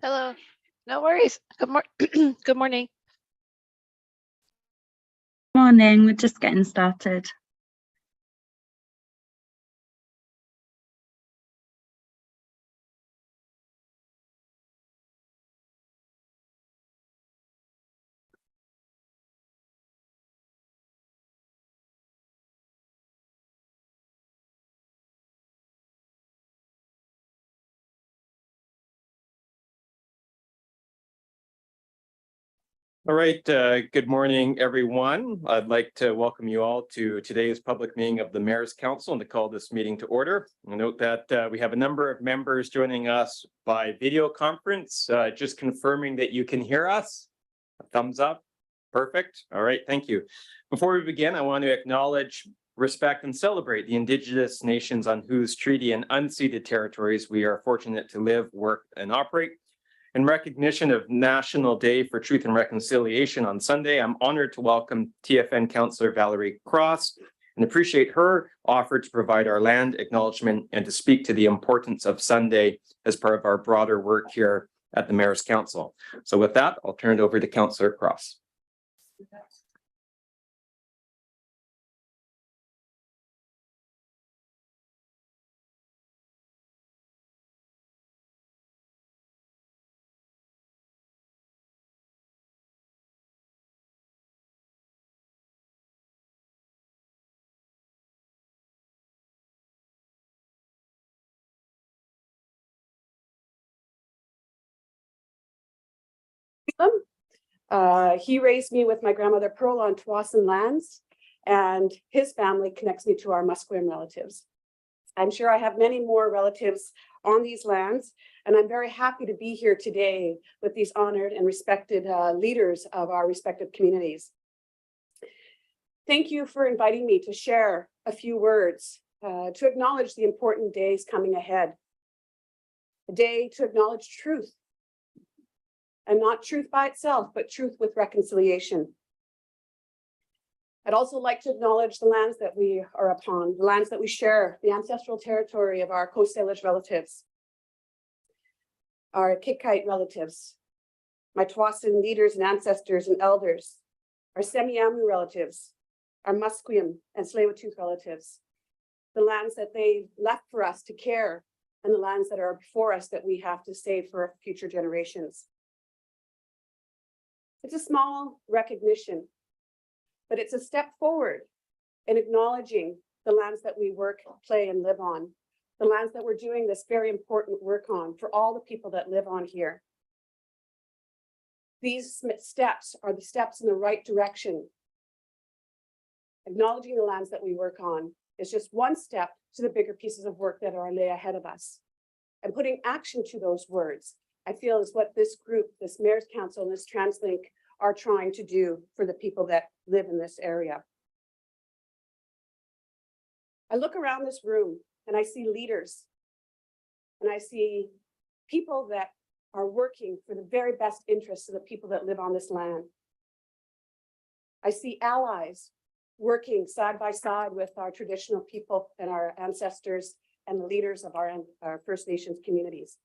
Hello. No worries. Good morning. Morning, we're just getting started. All right, good morning, everyone. I'd like to welcome you all to today's public meeting of the Mayor's Council and to call this meeting to order. Note that we have a number of members joining us by video conference. Just confirming that you can hear us. A thumbs up. Perfect. All right, thank you. Before we begin, I want to acknowledge, respect, and celebrate the Indigenous nations on whose treaty and unceded territories we are fortunate to live, work, and operate. In recognition of National Day for Truth and Reconciliation on Sunday, I'm honored to welcome TFN Councillor Valerie Cross and appreciate her offer to provide our land acknowledgement and to speak to the importance of Sunday as part of our broader work here at the Mayor's Council. So with that, I'll turn it over to Councillor Cross. He raised me with my grandmother Pearl on Tsawwassen lands, and his family connects me to our Musqueam relatives. I'm sure I have many more relatives on these lands, and I'm very happy to be here today with these honored and respected leaders of our respective communities. Thank you for inviting me to share a few words to acknowledge the important days coming ahead. A day to acknowledge truth. And not truth by itself, but truth with reconciliation. I'd also like to acknowledge the lands that we are upon, the lands that we share, the ancestral territory of our Coast Salish relatives, our Kikite relatives, my Tsawwassen leaders and ancestors and elders, our Semiahmoo relatives, our Musqueam and Tsleil-Waututh relatives, the lands that they left for us to care, and the lands that are before us that we have to save for future generations. It's a small recognition, but it's a step forward in acknowledging the lands that we work, play, and live on, the lands that we're doing this very important work on for all the people that live on here. These steps are the steps in the right direction. Acknowledging the lands that we work on is just one step to the bigger pieces of work that are lay ahead of us. And putting action to those words, I feel is what this group, this Mayor's Council and this TransLink are trying to do for the people that live in this area. I look around this room and I see leaders and I see people that are working for the very best interests of the people that live on this land. I see allies working side by side with our traditional people and our ancestors and the leaders of our First Nations communities.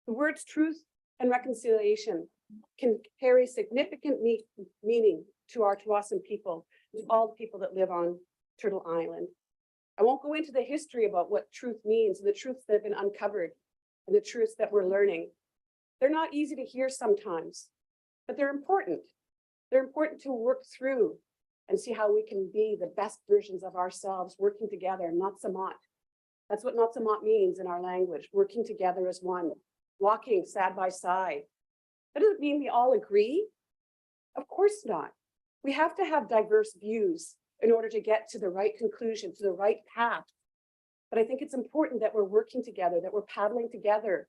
The words truth and reconciliation can carry significant meaning to our Tsawwassen people, to all the people that live on Turtle Island. I won't go into the history about what truth means and the truths that have been uncovered and the truths that we're learning. They're not easy to hear sometimes, but they're important. They're important to work through and see how we can be the best versions of ourselves working together, Natsamat. That's what Natsamat means in our language, working together as one. Walking side by side. That doesn't mean we all agree. Of course not. We have to have diverse views in order to get to the right conclusion, to the right path. But I think it's important that we're working together, that we're paddling together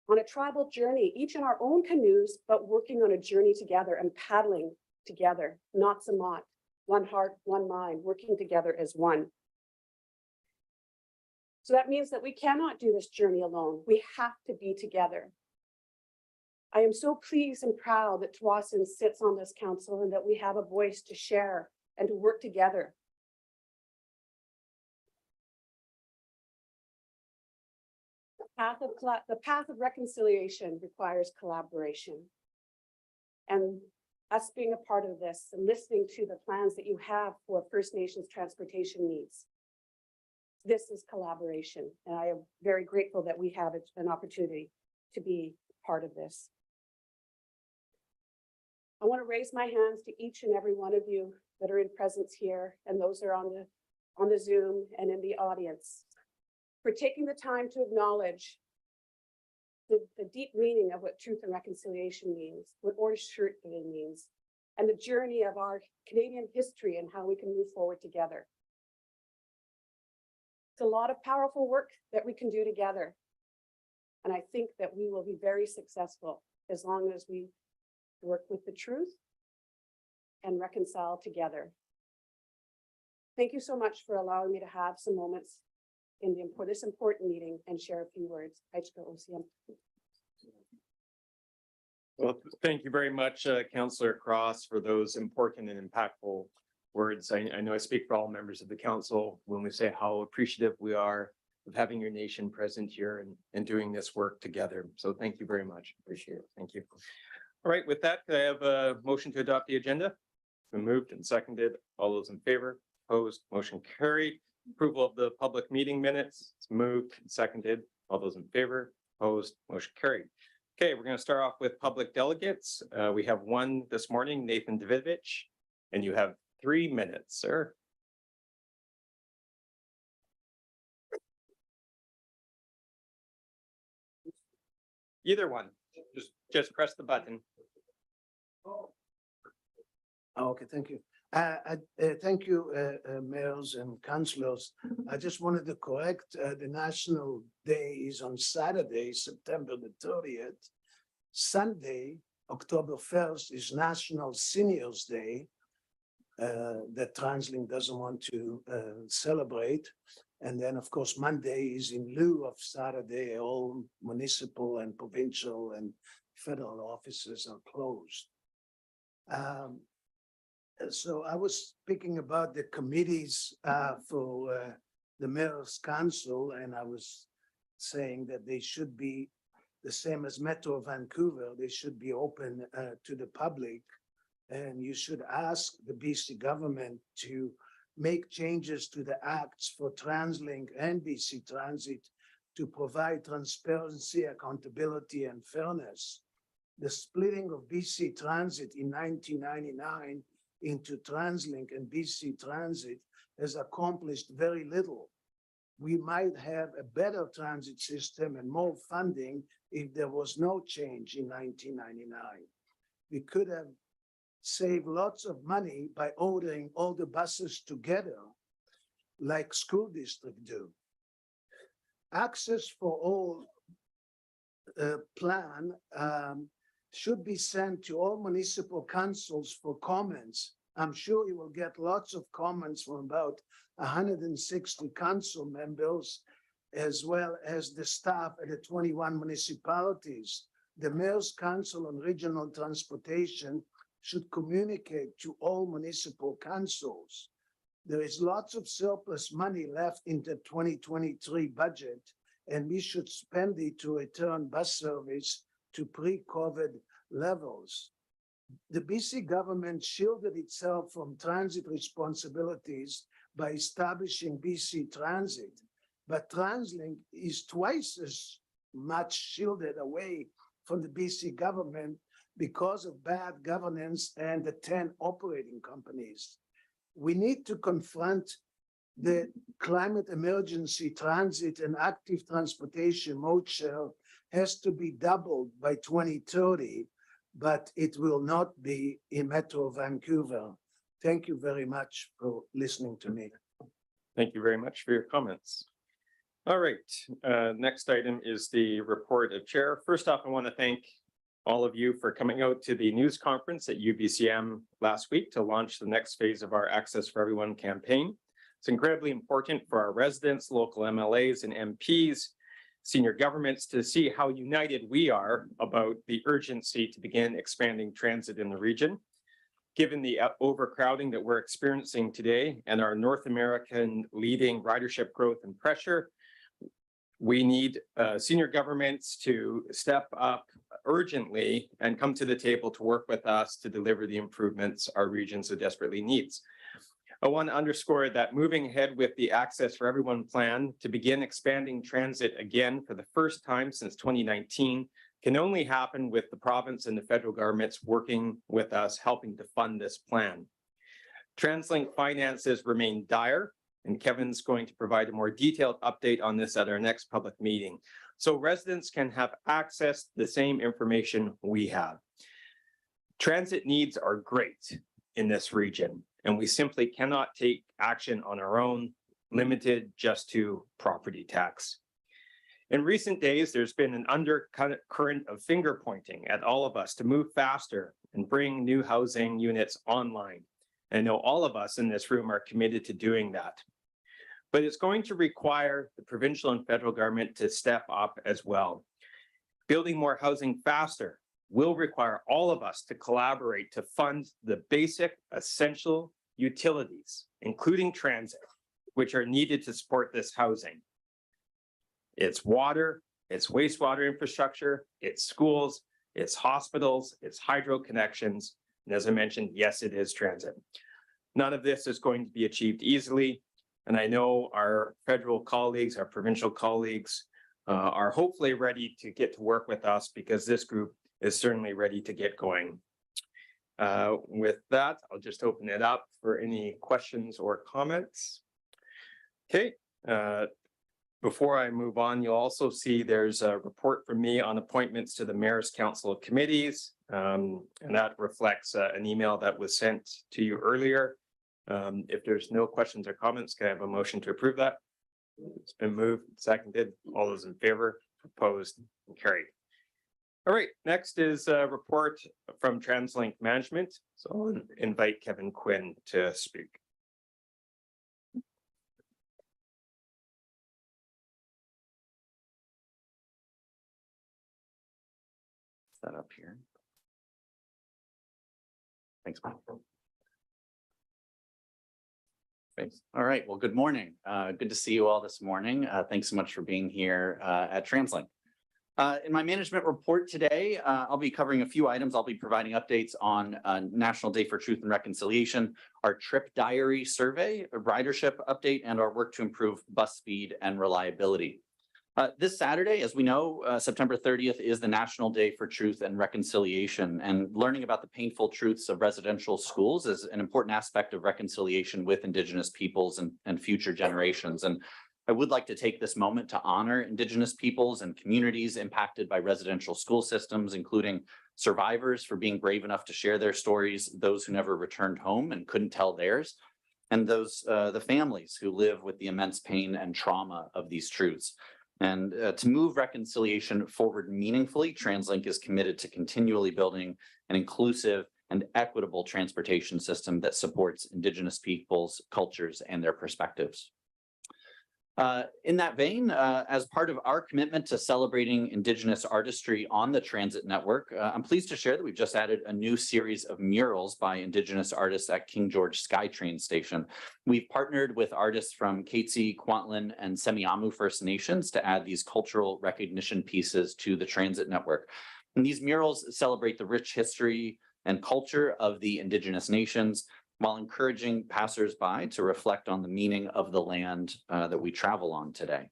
on a tribal journey, each in our own canoes, but working on a journey together and paddling together, not Samat, one heart, one mind, working together as one. So that means that we cannot do this journey alone. We have to be together. I am so pleased and proud that Tsawwassen sits on this council and that we have a voice to share and to work together. The path of reconciliation requires collaboration. And us being a part of this and listening to the plans that you have for First Nations transportation needs. This is collaboration, and I am very grateful that we have an opportunity to be part of this. I want to raise my hands to each and every one of you that are in presence here and those that are on the Zoom and in the audience for taking the time to acknowledge the deep meaning of what truth and reconciliation means, what Orange Shirt Day means, and the journey of our Canadian history and how we can move forward together. It's a lot of powerful work that we can do together. And I think that we will be very successful as long as we work with the truth and reconcile together. Thank you so much for allowing me to have some moments in this important meeting and share a few words. Well, thank you very much, Councillor Cross, for those important and impactful words. I know I speak for all members of the council when we say how appreciative we are of having your nation present here and doing this work together. So thank you very much. Appreciate it. Thank you. All right, with that, could I have a motion to adopt the agenda? It's been moved and seconded. All those in favor? Opposed? Motion carried. Approval of the public meeting minutes. It's moved and seconded. All those in favor? Opposed? Motion carried. Okay, we're going to start off with public delegates. We have one this morning, Nathan Davidovich, and you have 3 minutes, sir. Either one. Just press the button. Okay, thank you. Thank you, mayors and councillors. I just wanted to correct, the National Day is on Saturday, September the 30th. Sunday, October 1st is National Seniors Day that TransLink doesn't want to celebrate. And then, of course, Monday is in lieu of Saturday. All municipal and provincial and federal offices are closed. So I was speaking about the committees for the Mayor's Council, and I was saying that they should be the same as Metro Vancouver. They should be open to the public, and you should ask the BC government to make changes to the acts for TransLink and BC Transit to provide transparency, accountability, and fairness. The splitting of BC Transit in 1999 into TransLink and BC Transit has accomplished very little. We might have a better transit system and more funding if there was no change in 1999. We could have saved lots of money by ordering all the buses together, like school districts do. Access for All plan should be sent to all municipal councils for comments. I'm sure you will get lots of comments from about 160 council members, as well as the staff at the 21 municipalities. The Mayor's Council on Regional Transportation should communicate to all municipal councils. There is lots of surplus money left in the 2023 budget, and we should spend it to return bus service to pre-COVID levels. The BC government shielded itself from transit responsibilities by establishing BC Transit, but TransLink is twice as much shielded away from the BC government because of bad governance and the 10 operating companies. We need to confront the climate emergency. Transit and active transportation mode share has to be doubled by 2030, but it will not be in Metro Vancouver. Thank you very much for listening to me. Thank you very much for your comments. All right, next item is the report of chair. First off, I want to thank all of you for coming out to the news conference at UBCM last week to launch the next phase of our Access for Everyone campaign. It's incredibly important for our residents, local MLAs and MPs, senior governments to see how united we are about the urgency to begin expanding transit in the region. Given the overcrowding that we're experiencing today and our North American leading ridership growth and pressure, We need senior governments to step up urgently and come to the table to work with us to deliver the improvements our region so desperately needs. I want to underscore that moving ahead with the Access for Everyone plan to begin expanding transit again for the first time since 2019 can only happen with the province and the federal governments working with us, helping to fund this plan. TransLink finances remain dire, and Kevin's going to provide a more detailed update on this at our next public meeting, so residents can have access to the same information we have. Transit needs are great in this region, and we simply cannot take action on our own, limited just to property tax. In recent days, there's been an undercurrent of finger pointing at all of us to move faster and bring new housing units online. I know all of us in this room are committed to doing that. But it's going to require the provincial and federal government to step up as well. Building more housing faster will require all of us to collaborate to fund the basic essential utilities, including transit, which are needed to support this housing. It's water, it's wastewater infrastructure, it's schools, it's hospitals, it's hydro connections, and as I mentioned, yes, it is transit. None of this is going to be achieved easily, and I know our federal colleagues, our provincial colleagues are hopefully ready to get to work with us, because this group is certainly ready to get going. With that, I'll just open it up for any questions or comments. Okay. Before I move on, you'll also see there's a report from me on appointments to the Mayor's Council of Committees, and that reflects an email that was sent to you earlier. If there's no questions or comments, can I have a motion to approve that? It's been moved, seconded. All those in favor, opposed, and carried. All right, next is a report from TransLink Management. So I'll invite Kevin Quinn to speak. That up here. Thanks, Mike. Thanks. All right. Well, good morning. Good to see you all this morning. Thanks so much for being here at TransLink. In my management report today, I'll be covering a few items. I'll be providing updates on National Day for Truth and Reconciliation, our trip diary survey, a ridership update, and our work to improve bus speed and reliability. This Saturday, as we know, September 30th is the National Day for Truth and Reconciliation, and learning about the painful truths of residential schools is an important aspect of reconciliation with Indigenous peoples and future generations. And I would like to take this moment to honor Indigenous peoples and communities impacted by residential school systems, including survivors for being brave enough to share their stories, those who never returned home and couldn't tell theirs, and those the families who live with the immense pain and trauma of these truths. And to move reconciliation forward meaningfully, TransLink is committed to continually building an inclusive and equitable transportation system that supports Indigenous peoples, cultures, and their perspectives. In that vein, as part of our commitment to celebrating Indigenous artistry on the transit network, I'm pleased to share that we've just added a new series of murals by Indigenous artists at King George SkyTrain Station. We've partnered with artists from Katzie, Kwantlen, and Semiahmoo First Nations to add these cultural recognition pieces to the transit network. And these murals celebrate the rich history and culture of the Indigenous nations, while encouraging passersby to reflect on the meaning of the land that we travel on today.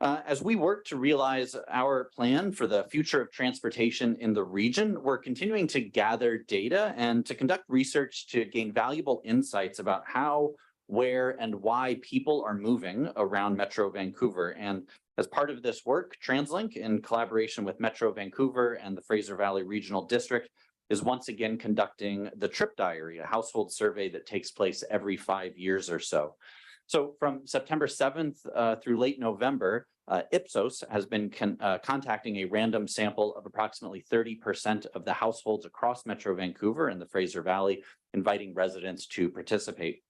As we work to realize our plan for the future of transportation in the region, we're continuing to gather data and to conduct research to gain valuable insights about how, where, and why people are moving around Metro Vancouver. And as part of this work, TransLink, in collaboration with Metro Vancouver and the Fraser Valley Regional District, is once again conducting the Trip Diary, a household survey that takes place every 5 years or so. So from September 7th through late November, Ipsos has been contacting a random sample of approximately 30% of the households across Metro Vancouver and the Fraser Valley, inviting residents to participate.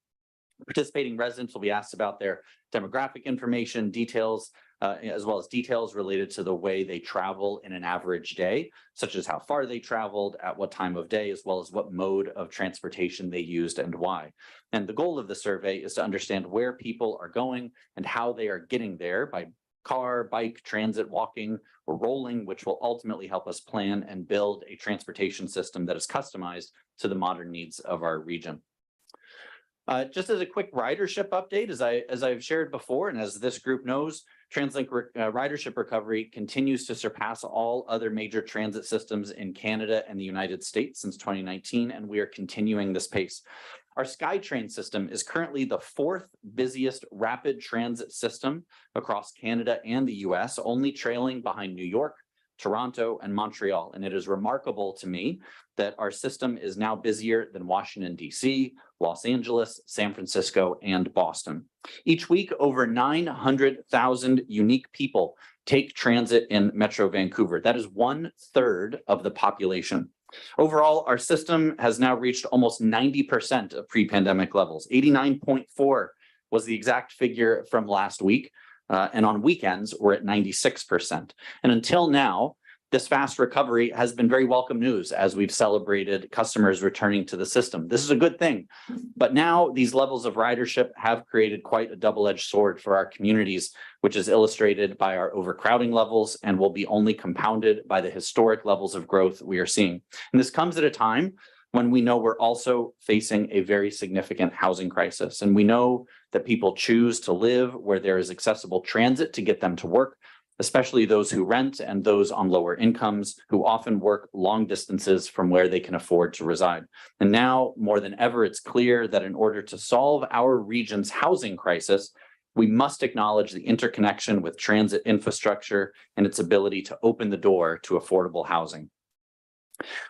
Participating residents will be asked about their demographic information, details as well as details related to the way they travel in an average day, such as how far they traveled, at what time of day, as well as what mode of transportation they used and why. And the goal of the survey is to understand where people are going and how they are getting there by car, bike, transit, walking, or rolling, which will ultimately help us plan and build a transportation system that is customized to the modern needs of our region. Just as a quick ridership update, as I've shared before, and as this group knows, TransLink ridership recovery continues to surpass all other major transit systems in Canada and the United States since 2019, and we are continuing this pace. Our SkyTrain system is currently the 4th busiest rapid transit system across Canada and the US, only trailing behind New York, Toronto, and Montreal. And it is remarkable to me that our system is now busier than Washington, D.C., Los Angeles, San Francisco, and Boston. Each week, over 900,000 unique people take transit in Metro Vancouver. That is 1/3 of the population. Overall, our system has now reached almost 90% of pre-pandemic levels. 89.4 was the exact figure from last week. And on weekends, we're at 96%. And until now, this fast recovery has been very welcome news as we've celebrated customers returning to the system. This is a good thing. But now these levels of ridership have created quite a double-edged sword for our communities, which is illustrated by our overcrowding levels and will be only compounded by the historic levels of growth we are seeing. And this comes at a time when we know we're also facing a very significant housing crisis. And we know that people choose to live where there is accessible transit to get them to work, especially those who rent and those on lower incomes who often work long distances from where they can afford to reside. And now more than ever, it's clear that in order to solve our region's housing crisis, we must acknowledge the interconnection with transit infrastructure and its ability to open the door to affordable housing.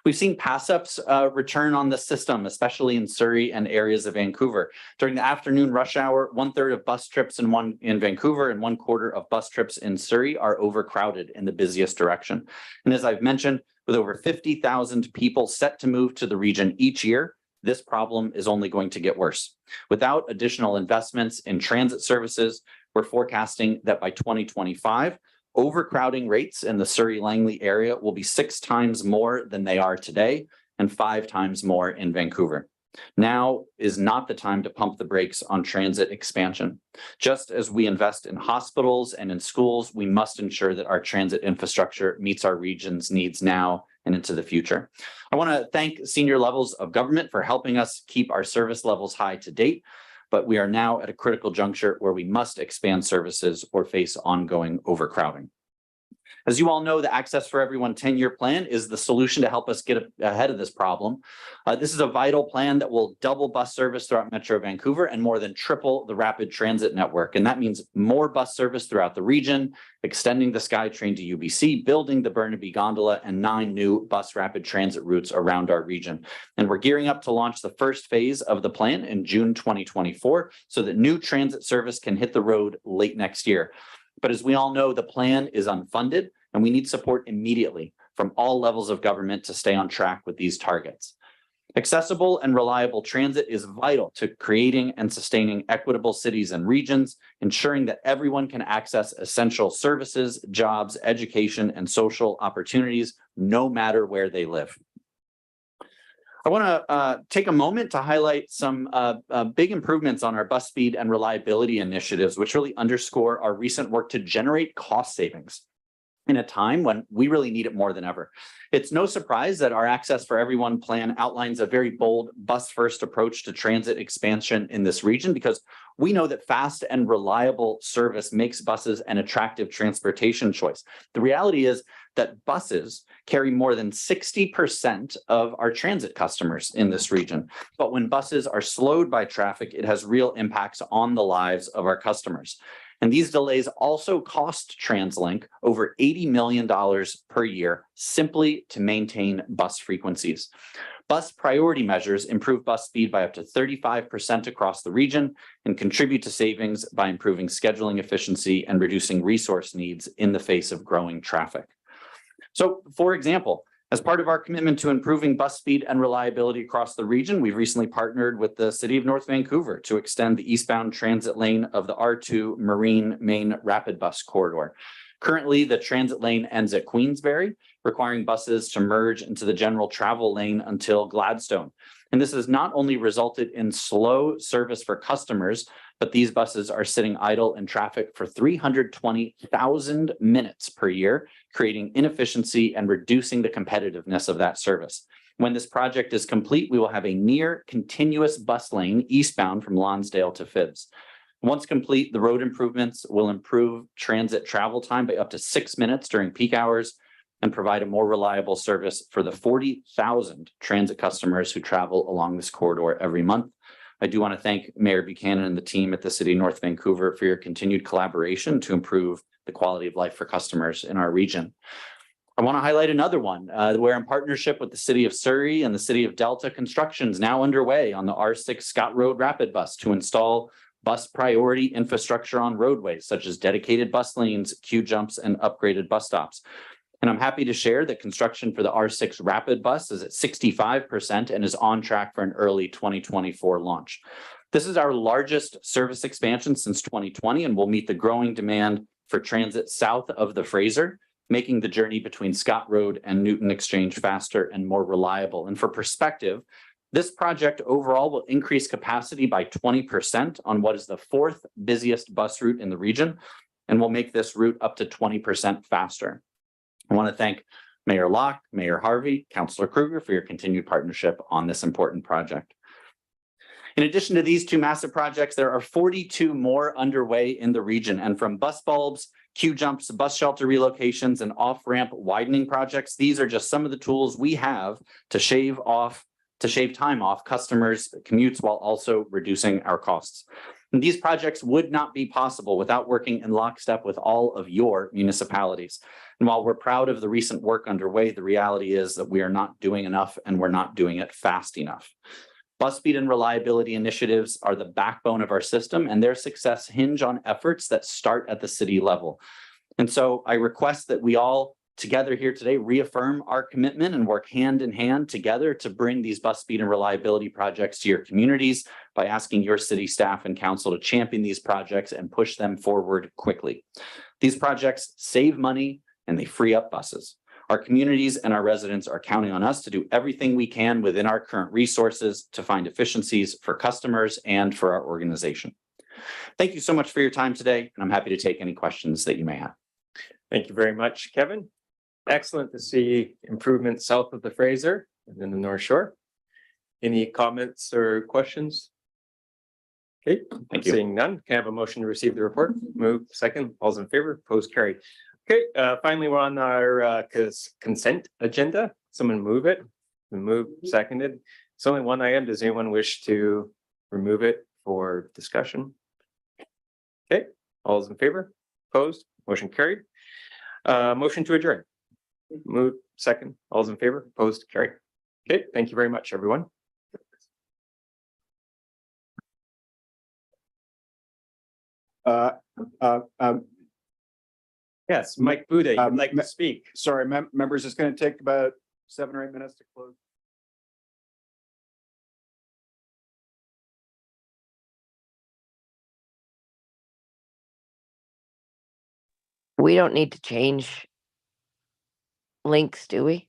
We've seen pass-ups return on the system, especially in Surrey and areas of Vancouver. During the afternoon rush hour, 1/3 of bus trips in Vancouver and 1/4 of bus trips in Surrey are overcrowded in the busiest direction. And as I've mentioned, with over 50,000 people set to move to the region each year, this problem is only going to get worse. Without additional investments in transit services, we're forecasting that by 2025, overcrowding rates in the Surrey-Langley area will be 6 times more than they are today and 5 times more in Vancouver. Now is not the time to pump the brakes on transit expansion. Just as we invest in hospitals and in schools, we must ensure that our transit infrastructure meets our region's needs now and into the future. I want to thank senior levels of government for helping us keep our service levels high to date, but we are now at a critical juncture where we must expand services or face ongoing overcrowding. As you all know, the Access for Everyone 10-year plan is the solution to help us get ahead of this problem. This is a vital plan that will double bus service throughout Metro Vancouver and more than triple the rapid transit network. And that means more bus service throughout the region, extending the SkyTrain to UBC, building the Burnaby Gondola, and 9 new bus rapid transit routes around our region. And we're gearing up to launch the first phase of the plan in June 2024 so that new transit service can hit the road late next year. But as we all know, the plan is unfunded, and we need support immediately from all levels of government to stay on track with these targets. Accessible and reliable transit is vital to creating and sustaining equitable cities and regions, ensuring that everyone can access essential services, jobs, education, and social opportunities, no matter where they live. I want to take a moment to highlight some big improvements on our bus speed and reliability initiatives, which really underscore our recent work to generate cost savings in a time when we really need it more than ever. It's no surprise that our Access for Everyone plan outlines a very bold bus-first approach to transit expansion in this region, because we know that fast and reliable service makes buses an attractive transportation choice. The reality is that buses carry more than 60% of our transit customers in this region. But when buses are slowed by traffic, it has real impacts on the lives of our customers. And these delays also cost TransLink over $80 million per year simply to maintain bus frequencies. Bus priority measures improve bus speed by up to 35% across the region and contribute to savings by improving scheduling efficiency and reducing resource needs in the face of growing traffic. So, for example, As part of our commitment to improving bus speed and reliability across the region, we've recently partnered with the City of North Vancouver to extend the eastbound transit lane of the R2 Marine Main Rapid Bus Corridor. Currently, the transit lane ends at Queensbury, requiring buses to merge into the general travel lane until Gladstone. And this has not only resulted in slow service for customers, but these buses are sitting idle in traffic for 320,000 minutes per year, creating inefficiency and reducing the competitiveness of that service. When this project is complete, we will have a near continuous bus lane eastbound from Lonsdale to Phibbs. Once complete, the road improvements will improve transit travel time by up to 6 minutes during peak hours and provide a more reliable service for the 40,000 transit customers who travel along this corridor every month. I do want to thank Mayor Buchanan and the team at the City of North Vancouver for your continued collaboration to improve the quality of life for customers in our region. I want to highlight another one where in partnership with the City of Surrey and the City of Delta, construction is now underway on the R6 Scott Road Rapid Bus to install bus priority infrastructure on roadways, such as dedicated bus lanes, queue jumps, and upgraded bus stops. And I'm happy to share that construction for the R6 Rapid Bus is at 65% and is on track for an early 2024 launch. This is our largest service expansion since 2020 and will meet the growing demand for transit south of the Fraser, making the journey between Scott Road and Newton Exchange faster and more reliable. And for perspective, this project overall will increase capacity by 20% on what is the 4th busiest bus route in the region and will make this route up to 20% faster. I want to thank Mayor Locke, Mayor Harvey, Councillor Kruger for your continued partnership on this important project. In addition to these two massive projects, there are 42 more underway in the region, and from bus bulbs, queue jumps, bus shelter relocations, and off-ramp widening projects, these are just some of the tools we have to shave time off customers' commutes while also reducing our costs. And these projects would not be possible without working in lockstep with all of your municipalities. And while we're proud of the recent work underway, the reality is that we are not doing enough and we're not doing it fast enough. Bus speed and reliability initiatives are the backbone of our system, and their success hinge on efforts that start at the city level. And so I request that we all together here today reaffirm our commitment and work hand in hand together to bring these bus speed and reliability projects to your communities by asking your city staff and council to champion these projects and push them forward quickly. These projects save money and they free up buses. Our communities and our residents are counting on us to do everything we can within our current resources to find efficiencies for customers and for our organization. Thank you so much for your time today, and I'm happy to take any questions that you may have. Thank you very much, Kevin. Excellent to see improvements south of the Fraser and in the North Shore. Any comments or questions? Okay, Thank you. Seeing none, can I have a motion to receive the report? Move second, all's in favor, opposed, carried. Okay, finally, we're on our consent agenda. Someone move it. Move seconded. It's only one item. Does anyone wish to remove it for discussion? Okay, all's in favor, opposed, motion carried. Motion to adjourn. Move second, all's in favor, opposed, carried. Okay, thank you very much, everyone. Yes, Mike Buda, you'd like to speak. Sorry, members, it's going to take about 7 or 8 minutes to close. We don't need to change links, do we?